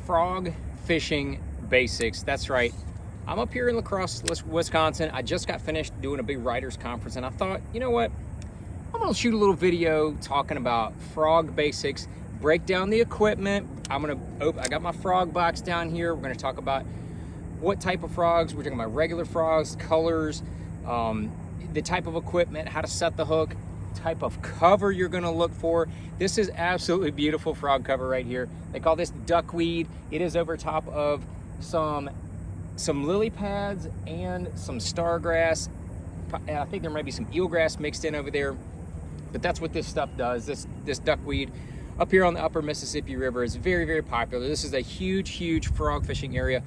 frog fishing basics. That's right. I'm up here in La Crosse, Wisconsin. I just got finished doing a big writers conference, and I thought, you know what? I'm gonna shoot a little video talking about frog basics, break down the equipment. I got my frog box down here. We're gonna talk about what type of frogs. We're talking about regular frogs, colors, the type of equipment, how to set the hook, type of cover you're gonna look for. This is absolutely beautiful frog cover right here. They call this duckweed. It is over top of some lily pads and some stargrass. I think there might be some eelgrass mixed in over there, but that's what this stuff does. This duckweed up here on the upper Mississippi River is very, very popular. This is a huge frog fishing area.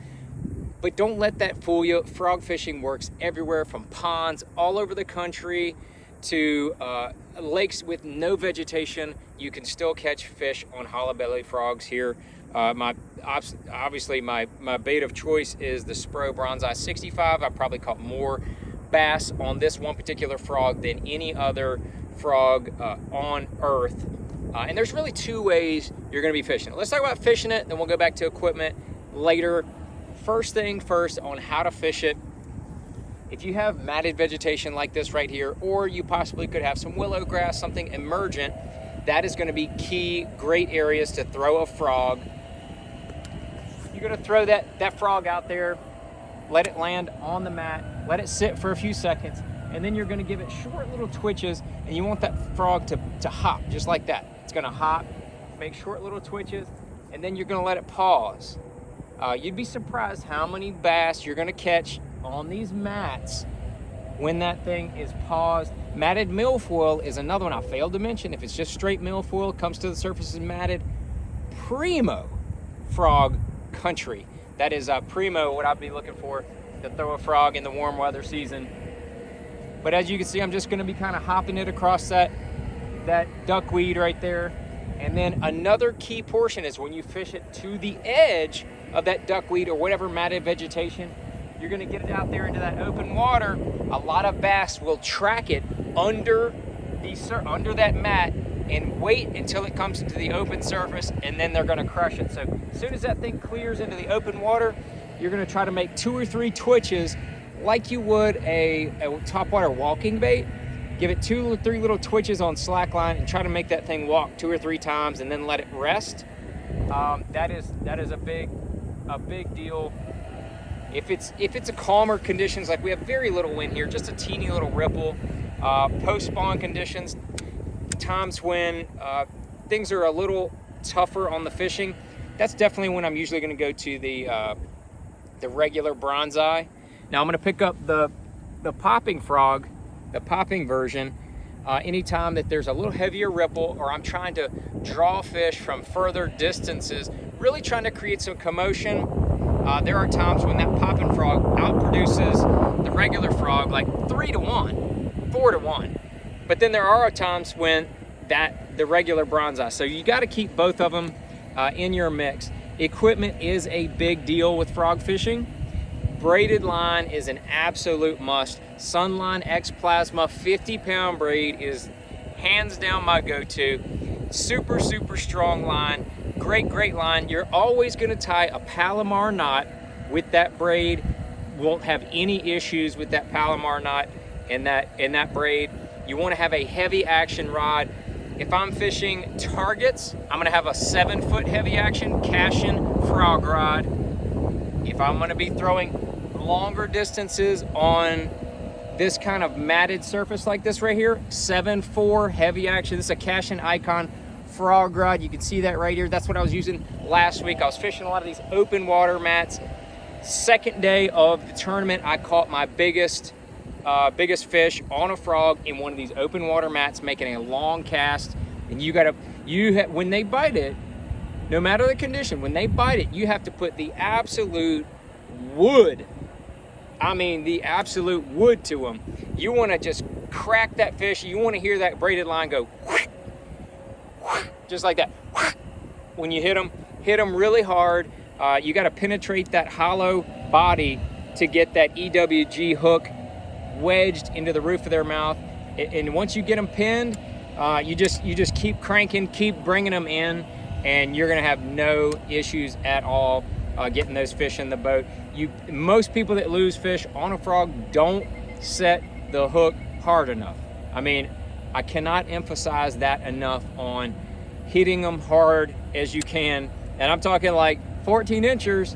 But don't let that fool you. Frog fishing works everywhere, from ponds all over the country to lakes with no vegetation. You can still catch fish on hollow-bellied frogs here. Obviously my bait of choice is the Spro Bronzeye 65. I probably caught more bass on this one particular frog than any other frog on earth. And there's really two ways you're going to be fishing it. Let's talk about fishing it, then we'll go back to equipment later. First thing first on how to fish it. If you have matted vegetation like this right here, or you possibly could have some willow grass, something emergent, that is going to be key, great areas to throw a frog. You're going to throw that frog out there, let it land on the mat, let it sit for a few seconds, and then you're going to give it short little twitches, and you want that frog to hop just like that. It's going to hop, make short little twitches, and then you're going to let it pause. You'd be surprised how many bass you're going to catch on these mats when that thing is paused. Matted milfoil is another one I failed to mention. If it's just straight milfoil, comes to the surface and matted, primo frog country. That is primo what I'd be looking for to throw a frog in the warm weather season. But as you can see, I'm just going to be kind of hopping it across that duckweed right there. And then another key portion is when you fish it to the edge of that duckweed or whatever matted vegetation, you're going to get it out there into that open water. A lot of bass will track it under that mat and wait until it comes into the open surface, and then they're going to crush it. So as soon as that thing clears into the open water, you're going to try to make 2 or 3 twitches like you would a topwater walking bait. Give it 2 or 3 little twitches on slack line and try to make that thing walk 2 or 3 times and then let it rest. That is a big deal. If it's a calmer conditions, like we have very little wind here, just a teeny little ripple, post-spawn conditions, times when things are a little tougher on the fishing, that's definitely when I'm usually going to go to the regular Bronzeye. Now I'm going to pick up the popping frog, the popping version, anytime that there's a little heavier ripple or I'm trying to draw fish from further distances, really trying to create some commotion. There are times when that popping frog outproduces the regular frog like 3 to 1, 4 to 1. But then there are times when the regular Bronzeye. So you got to keep both of them in your mix. Equipment is a big deal with frog fishing. Braided line is an absolute must. Sunline X Plasma 50-pound braid is hands down my go-to. Super strong line. Great line. You're always going to tie a Palomar knot with that braid. Won't have any issues with that Palomar knot in that braid. You want to have a heavy action rod. If I'm fishing targets, I'm going to have a 7-foot heavy action Cashion frog rod. If I'm going to be throwing longer distances on this kind of matted surface like this right here, 7.4 heavy action. This is a Cashion Icon frog rod. You can see that right here. That's what I was using last week. I was fishing a lot of these open water mats. Second day of the tournament, I caught my biggest fish on a frog in one of these open water mats, making a long cast. And when they bite it, no matter the condition, when they bite it, you have to put the absolute wood. I mean, the absolute wood to them. You want to just crack that fish. You want to hear that braided line go just like that. When you hit them really hard. You got to penetrate that hollow body to get that EWG hook wedged into the roof of their mouth. And once you get them pinned, you just keep cranking, keep bringing them in. and you're gonna have no issues at all getting those fish in the boat. Most people that lose fish on a frog don't set the hook hard enough. I mean, I cannot emphasize that enough on hitting them hard as you can. And I'm talking like 14 inchers,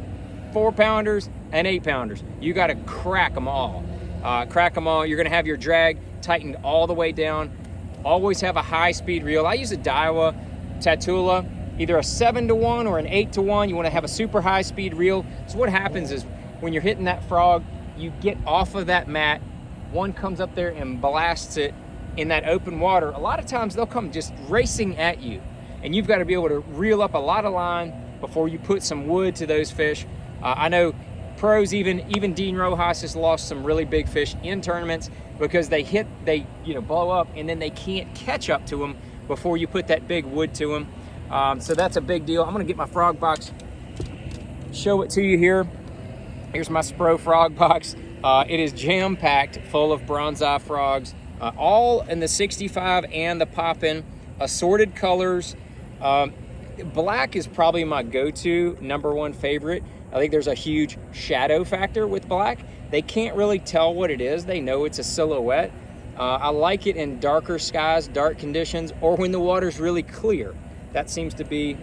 4-pounders, and 8-pounders. You got to crack them all. You're going to have your drag tightened all the way down. Always have a high-speed reel. I use a Daiwa Tatula, either a 7-to-1 or an 8-to-1. You want to have a super high-speed reel. So what happens is when you're hitting that frog, you get off of that mat. One comes up there and blasts it in that open water. A lot of times they'll come just racing at you, and you've got to be able to reel up a lot of line before you put some wood to those fish. I know pros, even Dean Rojas has lost some really big fish in tournaments because they blow up and then they can't catch up to them before you put that big wood to them. So that's a big deal. I'm gonna get my frog box, show it to you here. Here's my Spro frog box. It is jam-packed full of bronzeye frogs, all in the 65 and the Poppin', assorted colors. Black is probably my go-to #1 favorite. I think there's a huge shadow factor with black. They can't really tell what it is. They know it's a silhouette. I like it in darker skies, dark conditions, or when the water's really clear. That seems to be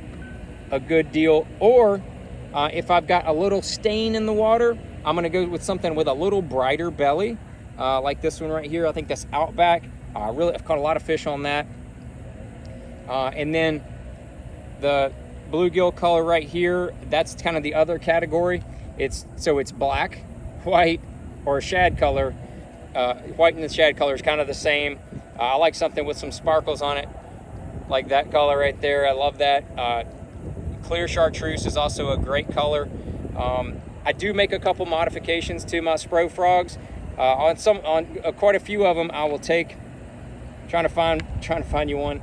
a good deal. Or if I've got a little stain in the water, I'm gonna go with something with a little brighter belly, like this one right here. I think that's Outback. I've caught a lot of fish on that. And then the bluegill color right here, that's kind of the other category. It's black, white, or shad color. White and the shad color is kind of the same. I like something with some sparkles on it, like that color right there. I love that. Clear chartreuse is also a great color. I do make a couple modifications to my Spro frogs. On quite a few of them, I will take. Trying to find you one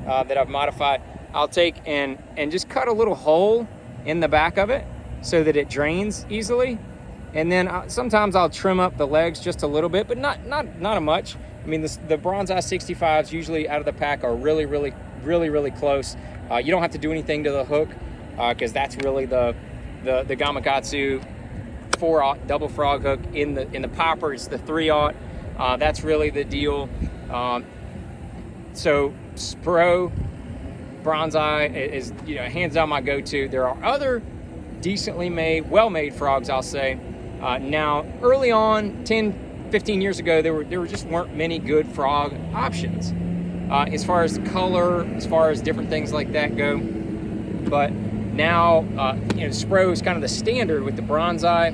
that I've modified. I'll take and just cut a little hole in the back of it so that it drains easily. And then sometimes I'll trim up the legs just a little bit, but not a much. I mean, the Bronzeye 65s usually out of the pack are really close. You don't have to do anything to the hook because that's really the Gamakatsu 4/0 double frog hook. In the popper, it's the 3/0. That's really the deal. So Spro Bronzeye is hands down my go-to. There are other decently made, well-made frogs, I'll say. Now, early on, 10-15 years ago, there just weren't many good frog options as far as color, as far as different things like that go. But now, Spro is kind of the standard with the Bronzeye.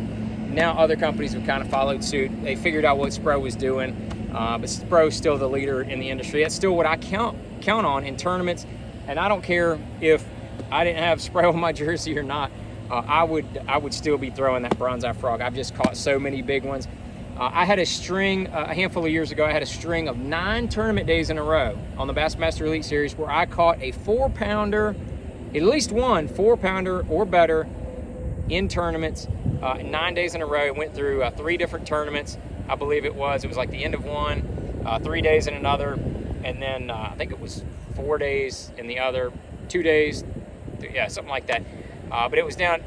Now other companies have kind of followed suit. They figured out what Spro was doing, but Spro is still the leader in the industry. That's still what I count on in tournaments. And I don't care if I didn't have Spro on my jersey or not. I would still be throwing that Bronzeye frog. I've just caught so many big ones. I had a string a handful of years ago. I had a string of 9 tournament days in a row on the Bassmaster Elite Series where I caught a 4-pounder, at least one 4-pounder or better in tournaments. 9 days in a row. It went through 3 different tournaments. I believe it was like the end of one, 3 days in another, and then I think it was 4 days in the other, 2 days, yeah, something like that. But it was down.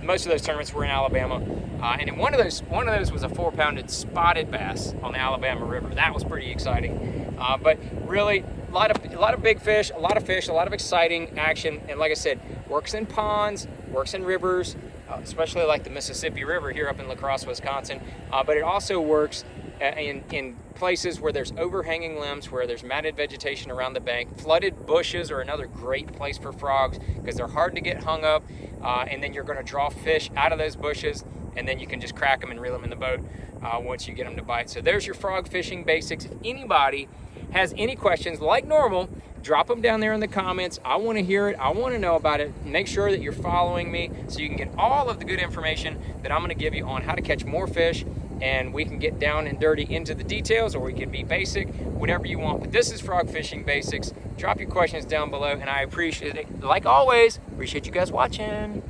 Most of those tournaments were in Alabama, and in one of those was a 4-pounded spotted bass on the Alabama River. That was pretty exciting. But really, a lot of big fish, a lot of exciting action. And like I said, works in ponds, works in rivers, especially like the Mississippi River here up in La Crosse, Wisconsin. But it also works in places where there's overhanging limbs, where there's matted vegetation around the bank. Flooded bushes are another great place for frogs because they're hard to get hung up, and then you're going to draw fish out of those bushes, and then you can just crack them and reel them in the boat once you get them to bite. So there's your frog fishing basics. If anybody has any questions, like normal, drop them down there in the comments. I want to hear it. I want to know about it. Make sure that you're following me so you can get all of the good information that I'm going to give you on how to catch more fish, and we can get down and dirty into the details, or we can be basic, whatever you want. But this is Frog Fishing Basics. Drop your questions down below, and I appreciate it. Like always, appreciate you guys watching.